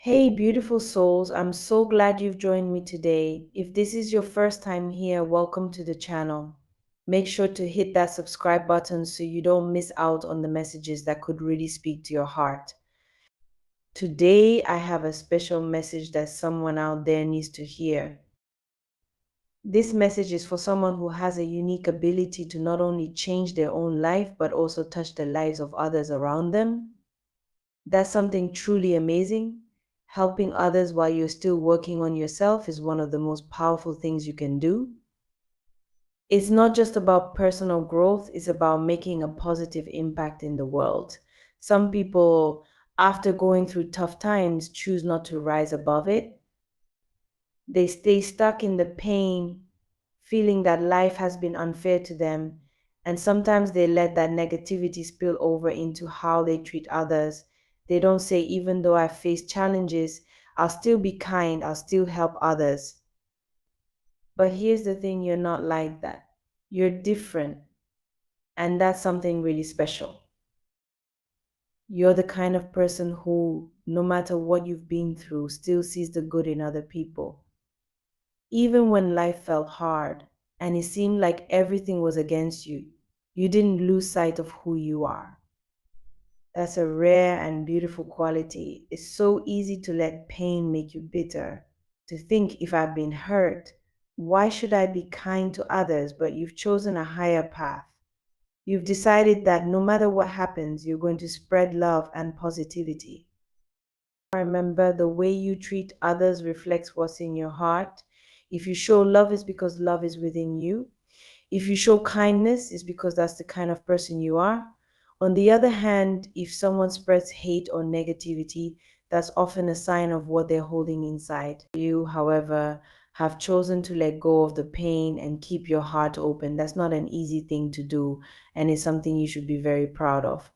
Hey, beautiful souls, I'm so glad you've joined me today. If this is your first time here, welcome to the channel. Make sure to hit that subscribe button so you don't miss out on the messages that could really speak to your heart. Today, I have a special message that someone out there needs to hear. This message is for someone who has a unique ability to not only change their own life, but also touch the lives of others around them. That's something truly amazing. Helping others while you're still working on yourself is one of the most powerful things you can do. It's not just about personal growth, it's about making a positive impact in the world. Some people, after going through tough times, choose not to rise above it. They stay stuck in the pain, feeling that life has been unfair to them, and sometimes they let that negativity spill over into how they treat others. They don't say, even though I face challenges, I'll still be kind, I'll still help others. But here's the thing, you're not like that. You're different, and that's something really special. You're the kind of person who, no matter what you've been through, still sees the good in other people. Even when life felt hard and it seemed like everything was against you, you didn't lose sight of who you are. That's a rare and beautiful quality. It's so easy to let pain make you bitter, to think if I've been hurt, why should I be kind to others? But you've chosen a higher path. You've decided that no matter what happens, you're going to spread love and positivity. Remember, the way you treat others reflects what's in your heart. If you show love, it's because love is within you. If you show kindness, it's because that's the kind of person you are. On the other hand, if someone spreads hate or negativity, that's often a sign of what they're holding inside. You, however, have chosen to let go of the pain and keep your heart open. That's not an easy thing to do, and it's something you should be very proud of.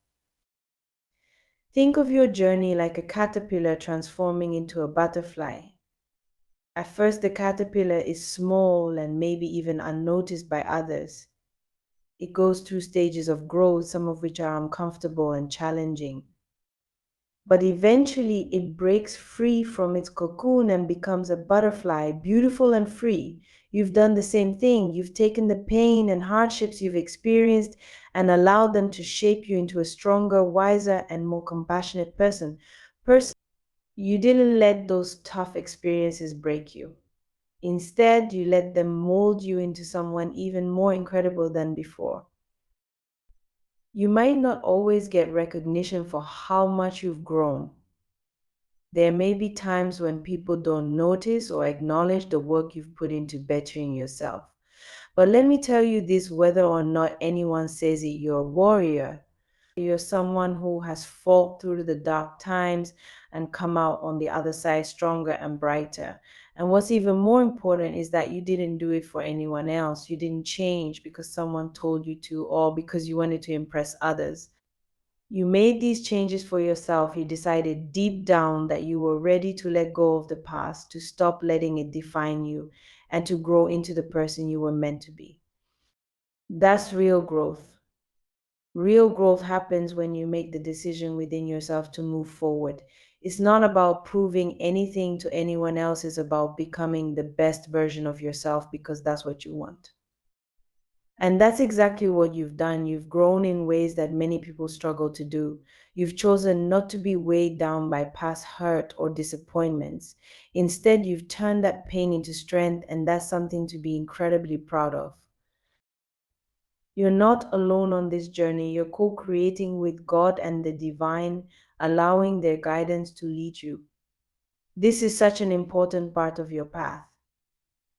Think of your journey like a caterpillar transforming into a butterfly. At first, the caterpillar is small and maybe even unnoticed by others. It goes through stages of growth, some of which are uncomfortable and challenging. But eventually, it breaks free from its cocoon and becomes a butterfly, beautiful and free. You've done the same thing. You've taken the pain and hardships you've experienced and allowed them to shape you into a stronger, wiser, and more compassionate person. You didn't let those tough experiences break you. Instead, you let them mold you into someone even more incredible than before. You might not always get recognition for how much you've grown. There may be times when people don't notice or acknowledge the work you've put into bettering yourself. But let me tell you this, whether or not anyone says it, you're a warrior. You're someone who has fought through the dark times and come out on the other side stronger and brighter. And what's even more important is that you didn't do it for anyone else. You didn't change because someone told you to or because you wanted to impress others. You made these changes for yourself. You decided deep down that you were ready to let go of the past, to stop letting it define you, and to grow into the person you were meant to be. That's real growth. Real growth happens when you make the decision within yourself to move forward. It's not about proving anything to anyone else, it's about becoming the best version of yourself because that's what you want. And that's exactly what you've done. You've grown in ways that many people struggle to do. You've chosen not to be weighed down by past hurt or disappointments. Instead, you've turned that pain into strength, and that's something to be incredibly proud of. You're not alone on this journey. You're co creating with God and the divine, allowing their guidance to lead you. This is such an important part of your path.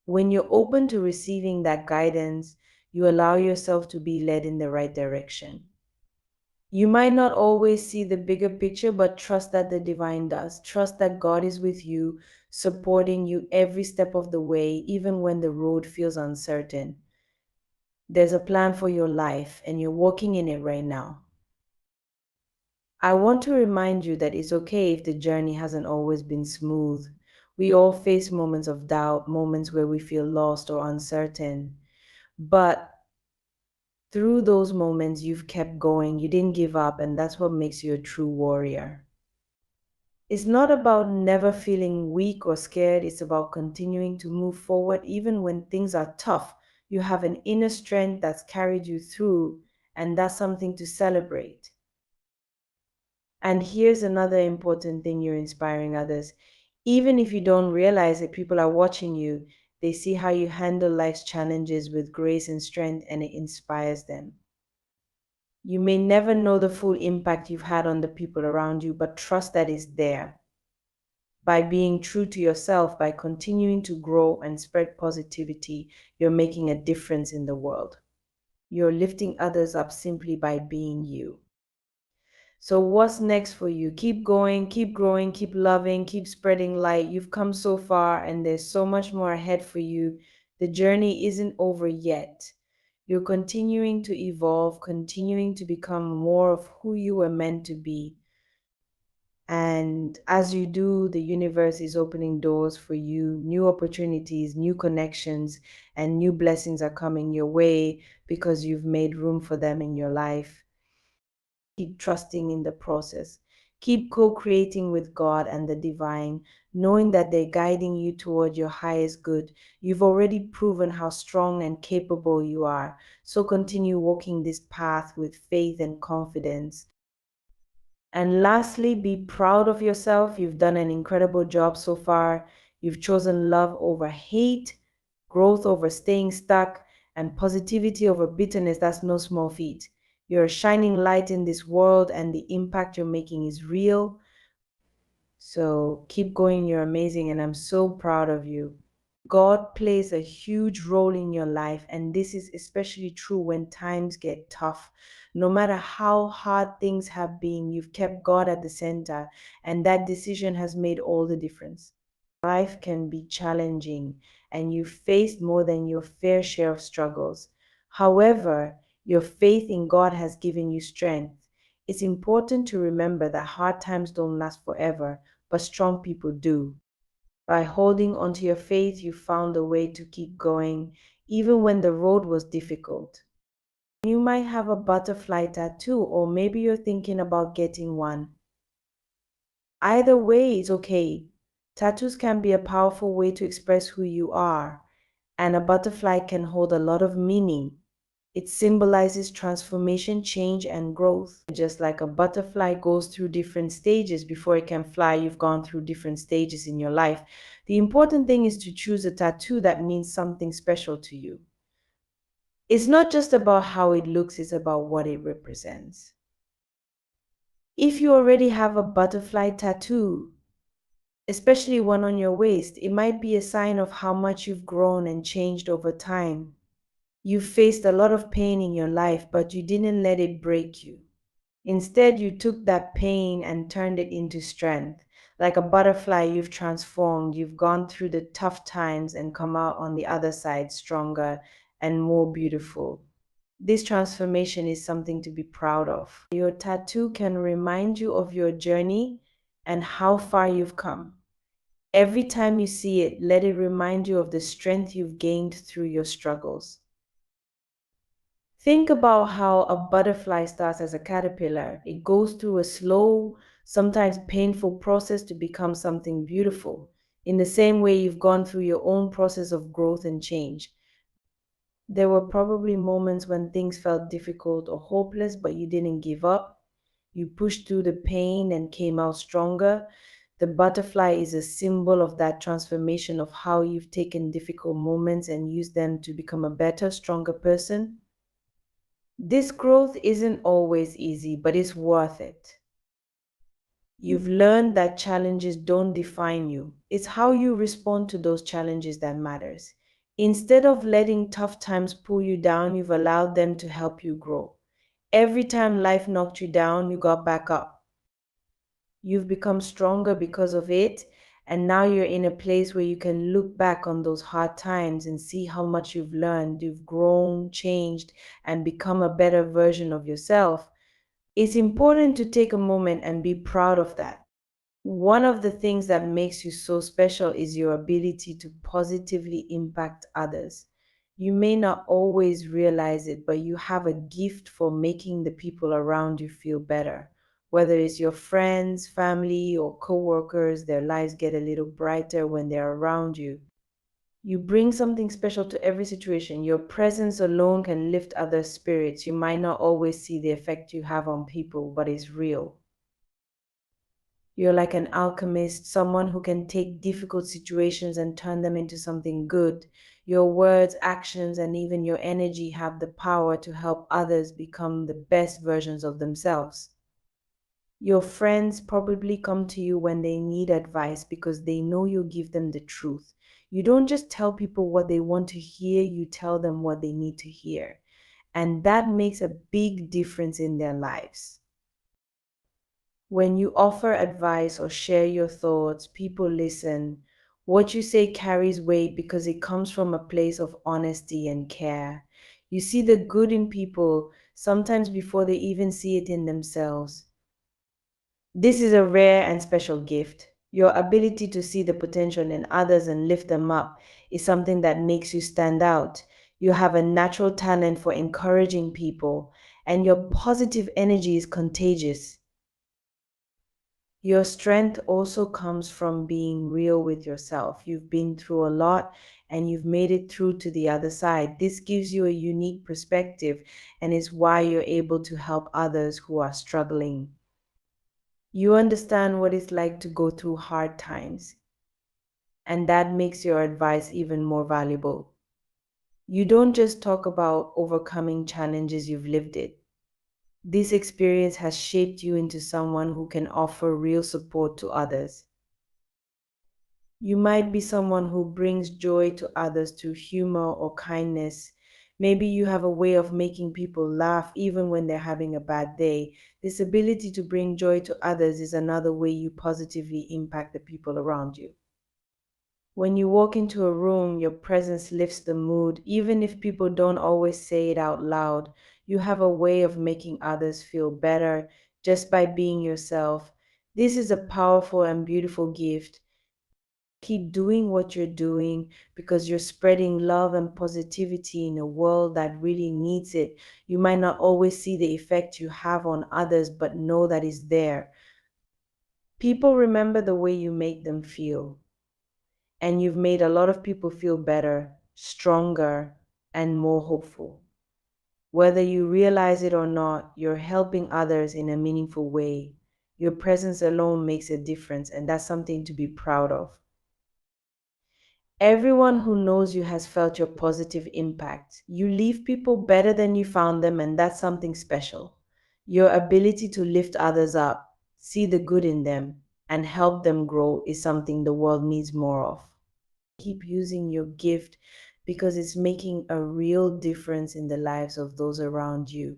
When you're open to receiving that guidance, you allow yourself to be led in the right direction. You might not always see the bigger picture, but trust that the divine does. Trust that God is with you, supporting you every step of the way, even when the road feels uncertain. There's a plan for your life, and you're walking in it right now. I want to remind you that it's okay if the journey hasn't always been smooth. We all face moments of doubt, moments where we feel lost or uncertain. But through those moments, you've kept going, you didn't give up, and that's what makes you a true warrior. It's not about never feeling weak or scared, it's about continuing to move forward even when things are tough. You have an inner strength that's carried you through, and that's something to celebrate. And here's another important thing: you're inspiring others. Even if you don't realize it, people are watching you. They see how you handle life's challenges with grace and strength, and it inspires them. You may never know the full impact you've had on the people around you, but trust that it's there. By being true to yourself, by continuing to grow and spread positivity, you're making a difference in the world. You're lifting others up simply by being you. So, what's next for you? Keep going, keep growing, keep loving, keep spreading light. You've come so far, and there's so much more ahead for you. The journey isn't over yet. You're continuing to evolve, continuing to become more of who you were meant to be. And as you do, the universe is opening doors for you, new opportunities, new connections, and new blessings are coming your way because you've made room for them in your life. Keep trusting in the process. Keep co creating with God and the divine, knowing that they're guiding you toward your highest good. You've already proven how strong and capable you are. So continue walking this path with faith and confidence. And lastly, be proud of yourself. You've done an incredible job so far. You've chosen love over hate, growth over staying stuck, and positivity over bitterness. That's no small feat. You're a shining light in this world, and the impact you're making is real. So keep going. You're amazing, and I'm so proud of you. God plays a huge role in your life, and this is especially true when times get tough. No matter how hard things have been, you've kept God at the center, and that decision has made all the difference. Life can be challenging, and you've faced more than your fair share of struggles. However, your faith in God has given you strength. It's important to remember that hard times don't last forever, but strong people do. By holding onto your faith, you found a way to keep going, even when the road was difficult. You might have a butterfly tattoo, or maybe you're thinking about getting one. Either way is okay. Tattoos can be a powerful way to express who you are, and a butterfly can hold a lot of meaning. It symbolizes transformation, change, and growth. Just like a butterfly goes through different stages before it can fly, you've gone through different stages in your life. The important thing is to choose a tattoo that means something special to you. It's not just about how it looks, it's about what it represents. If you already have a butterfly tattoo, especially one on your waist, it might be a sign of how much you've grown and changed over time. You faced a lot of pain in your life, but you didn't let it break you. Instead, you took that pain and turned it into strength. Like a butterfly, you've transformed. You've gone through the tough times and come out on the other side stronger and more beautiful. This transformation is something to be proud of. Your tattoo can remind you of your journey and how far you've come. Every time you see it, let it remind you of the strength you've gained through your struggles. Think about how a butterfly starts as a caterpillar. It goes through a slow, sometimes painful process to become something beautiful. In the same way, you've gone through your own process of growth and change. There were probably moments when things felt difficult or hopeless, but you didn't give up. You pushed through the pain and came out stronger. The butterfly is a symbol of that transformation, of how you've taken difficult moments and used them to become a better, stronger person. This growth isn't always easy, but it's worth it. You've learned that challenges don't define you. It's how you respond to those challenges that matters. Instead of letting tough times pull you down, you've allowed them to help you grow. Every time life knocked you down, you got back up. You've become stronger because of it, and now you're in a place where you can look back on those hard times and see how much you've learned. You've grown, changed, and become a better version of yourself. It's important to take a moment and be proud of that. One of the things that makes you so special is your ability to positively impact others. You may not always realize it, but you have a gift for making the people around you feel better. Whether it's your friends, family, or coworkers, their lives get a little brighter when they're around you. You bring something special to every situation. Your presence alone can lift others' spirits. You might not always see the effect you have on people, but it's real. You're like an alchemist, someone who can take difficult situations and turn them into something good. Your words, actions, and even your energy have the power to help others become the best versions of themselves. Your friends probably come to you when they need advice because they know you give them the truth. You don't just tell people what they want to hear, you tell them what they need to hear. And that makes a big difference in their lives. When you offer advice or share your thoughts, people listen. What you say carries weight because it comes from a place of honesty and care. You see the good in people sometimes before they even see it in themselves. This is a rare and special gift. Your ability to see the potential in others and lift them up is something that makes you stand out. You have a natural talent for encouraging people, and your positive energy is contagious. Your strength also comes from being real with yourself. You've been through a lot and you've made it through to the other side. This gives you a unique perspective and is why you're able to help others who are struggling. You understand what it's like to go through hard times, and that makes your advice even more valuable. You don't just talk about overcoming challenges, you've lived it. This experience has shaped you into someone who can offer real support to others. You might be someone who brings joy to others through humor or kindness. Maybe you have a way of making people laugh even when they're having a bad day. This ability to bring joy to others is another way you positively impact the people around you. When you walk into a room, your presence lifts the mood, even if people don't always say it out loud. You have a way of making others feel better just by being yourself. This is a powerful and beautiful gift. Keep doing what you're doing because you're spreading love and positivity in a world that really needs it. You might not always see the effect you have on others, but know that it's there. People remember the way you make them feel, and you've made a lot of people feel better, stronger, and more hopeful. Whether you realize it or not, you're helping others in a meaningful way. Your presence alone makes a difference, and that's something to be proud of. Everyone who knows you has felt your positive impact. You leave people better than you found them, and that's something special. Your ability to lift others up, see the good in them, and help them grow is something the world needs more of. Keep using your gift because it's making a real difference in the lives of those around you.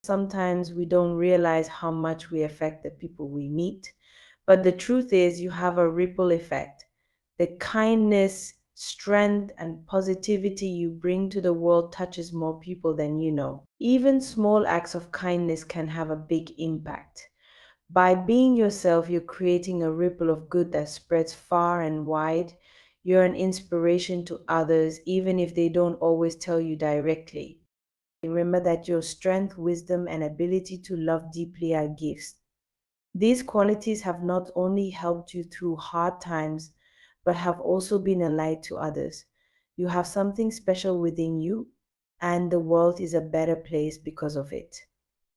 Sometimes we don't realize how much we affect the people we meet, but the truth is, you have a ripple effect. The kindness, strength, and positivity you bring to the world touches more people than you know. Even small acts of kindness can have a big impact. By being yourself, you're creating a ripple of good that spreads far and wide. You're an inspiration to others, even if they don't always tell you directly. Remember that your strength, wisdom, and ability to love deeply are gifts. These qualities have not only helped you through hard times, but have also been a light to others. You have something special within you, and the world is a better place because of it.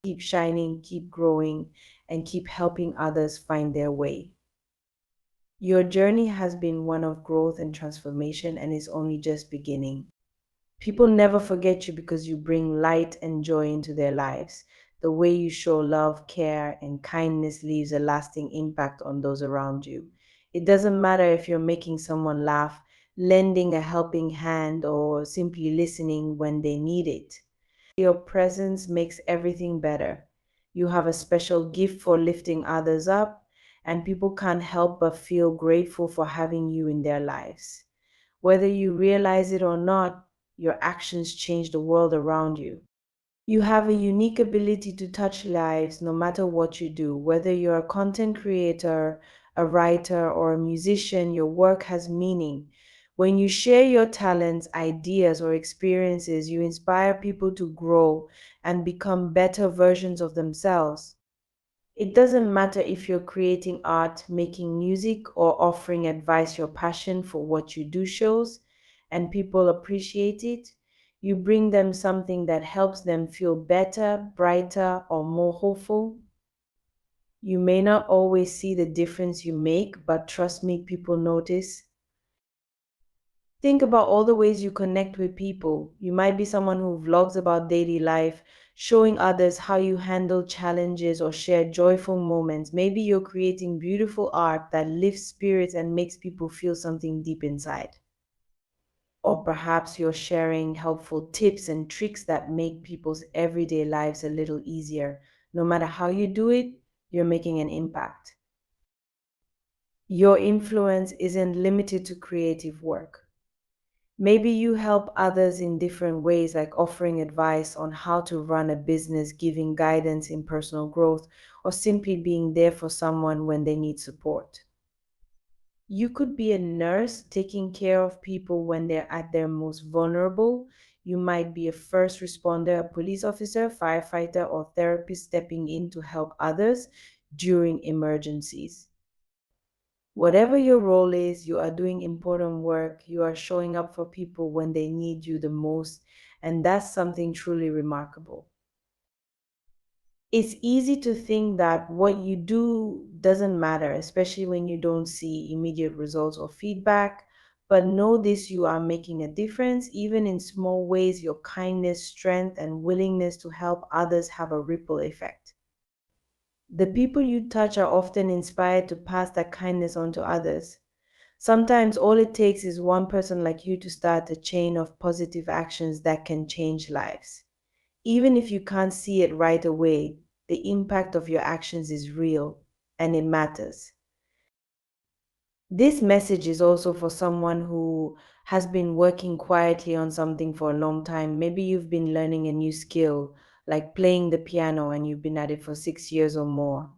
Keep shining, keep growing, and keep helping others find their way. Your journey has been one of growth and transformation and is only just beginning. People never forget you because you bring light and joy into their lives. The way you show love, care, and kindness leaves a lasting impact on those around you. It doesn't matter if you're making someone laugh, lending a helping hand, or simply listening when they need it. Your presence makes everything better. You have a special gift for lifting others up, and people can't help but feel grateful for having you in their lives. Whether you realize it or not, your actions change the world around you. You have a unique ability to touch lives no matter what you do. Whether you're a content creator, a writer, or a musician, your work has meaning. When you share your talents, ideas, or experiences, you inspire people to grow and become better versions of themselves. It doesn't matter if you're creating art, making music, or offering advice, your passion for what you do shows, and people appreciate it. You bring them something that helps them feel better, brighter, or more hopeful. You may not always see the difference you make, but trust me, people notice. Think about all the ways you connect with people. You might be someone who vlogs about daily life, showing others how you handle challenges or share joyful moments. Maybe you're creating beautiful art that lifts spirits and makes people feel something deep inside. Or perhaps you're sharing helpful tips and tricks that make people's everyday lives a little easier. No matter how you do it, you're making an impact. Your influence isn't limited to creative work. Maybe you help others in different ways, like offering advice on how to run a business, giving guidance in personal growth, or simply being there for someone when they need support. You could be a nurse taking care of people when they're at their most vulnerable. You might be a first responder, a police officer, firefighter, or therapist stepping in to help others during emergencies. Whatever your role is, you are doing important work. You are showing up for people when they need you the most, and that's something truly remarkable. It's easy to think that what you do doesn't matter, especially when you don't see immediate results or feedback. But know this, you are making a difference, even in small ways. Your kindness, strength, and willingness to help others have a ripple effect. The people you touch are often inspired to pass that kindness on to others. Sometimes all it takes is one person like you to start a chain of positive actions that can change lives. Even if you can't see it right away, the impact of your actions is real and it matters. This message is also for someone who has been working quietly on something for a long time. Maybe you've been learning a new skill, like playing the piano, and you've been at it for 6 years or more.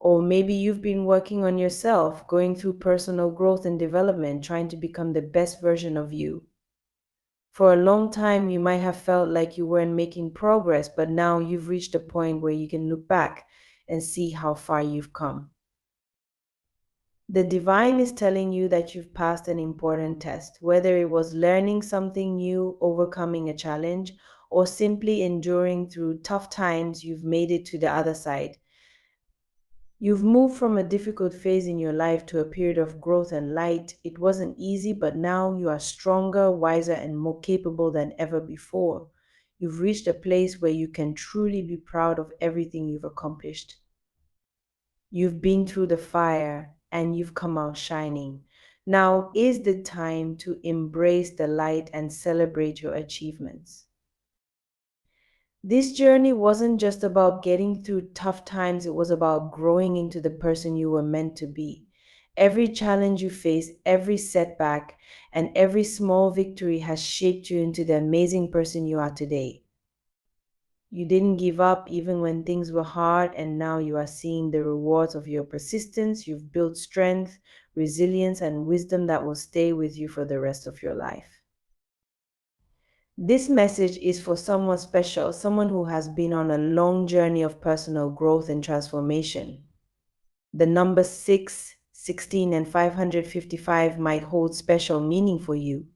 Or maybe you've been working on yourself, going through personal growth and development, trying to become the best version of you. For a long time, you might have felt like you weren't making progress, but now you've reached a point where you can look back and see how far you've come. The divine is telling you that you've passed an important test, whether it was learning something new, overcoming a challenge, or simply enduring through tough times, you've made it to the other side. You've moved from a difficult phase in your life to a period of growth and light. It wasn't easy, but now you are stronger, wiser, and more capable than ever before. You've reached a place where you can truly be proud of everything you've accomplished. You've been through the fire and you've come out shining. Now is the time to embrace the light and celebrate your achievements. This journey wasn't just about getting through tough times, it was about growing into the person you were meant to be. Every challenge you face, every setback, and every small victory has shaped you into the amazing person you are today. You didn't give up even when things were hard, and now you are seeing the rewards of your persistence. You've built strength, resilience, and wisdom that will stay with you for the rest of your life. This message is for someone special, someone who has been on a long journey of personal growth and transformation. The number 6, 16, and 555 might hold special meaning for you.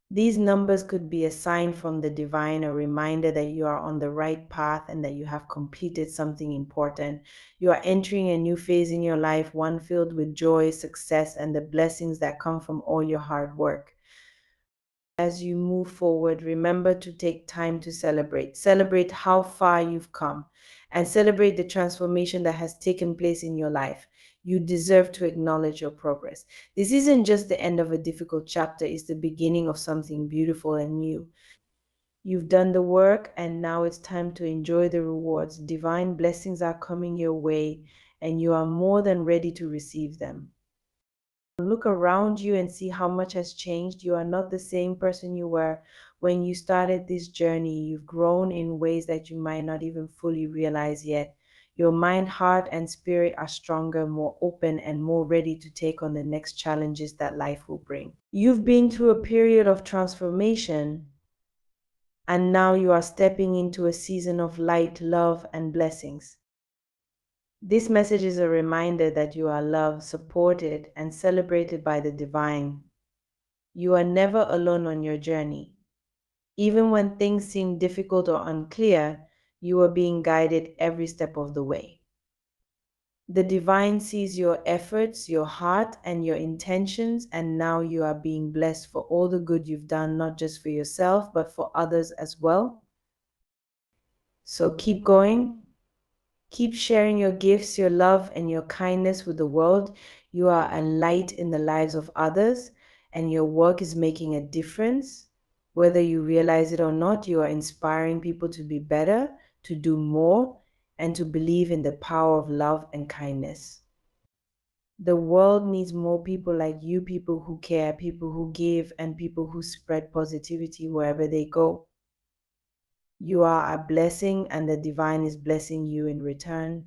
These numbers could be a sign from the divine, a reminder that you are on the right path and that you have completed something important. You are entering a new phase in your life, one filled with joy, success, and the blessings that come from all your hard work. As you move forward, remember to take time to celebrate. Celebrate how far you've come and celebrate the transformation that has taken place in your life. You deserve to acknowledge your progress. This isn't just the end of a difficult chapter, it's the beginning of something beautiful and new. You've done the work, and now it's time to enjoy the rewards. Divine blessings are coming your way, and you are more than ready to receive them. Look around you and see how much has changed. You are not the same person you were when you started this journey. You've grown in ways that you might not even fully realize yet. Your mind, heart, and spirit are stronger, more open, and more ready to take on the next challenges that life will bring. You've been through a period of transformation, and now you are stepping into a season of light, love, and blessings. This message is a reminder that you are loved, supported, and celebrated by the divine. You are never alone on your journey. Even when things seem difficult or unclear, you are being guided every step of the way. The divine sees your efforts, your heart, and your intentions, and now you are being blessed for all the good you've done, not just for yourself, but for others as well. So keep going. Keep sharing your gifts, your love, and your kindness with the world. You are a light in the lives of others, and your work is making a difference. Whether you realize it or not, you are inspiring people to be better, to do more, and to believe in the power of love and kindness. The world needs more people like you, people who care, people who give, and people who spread positivity wherever they go. You are a blessing, and the divine is blessing you in return.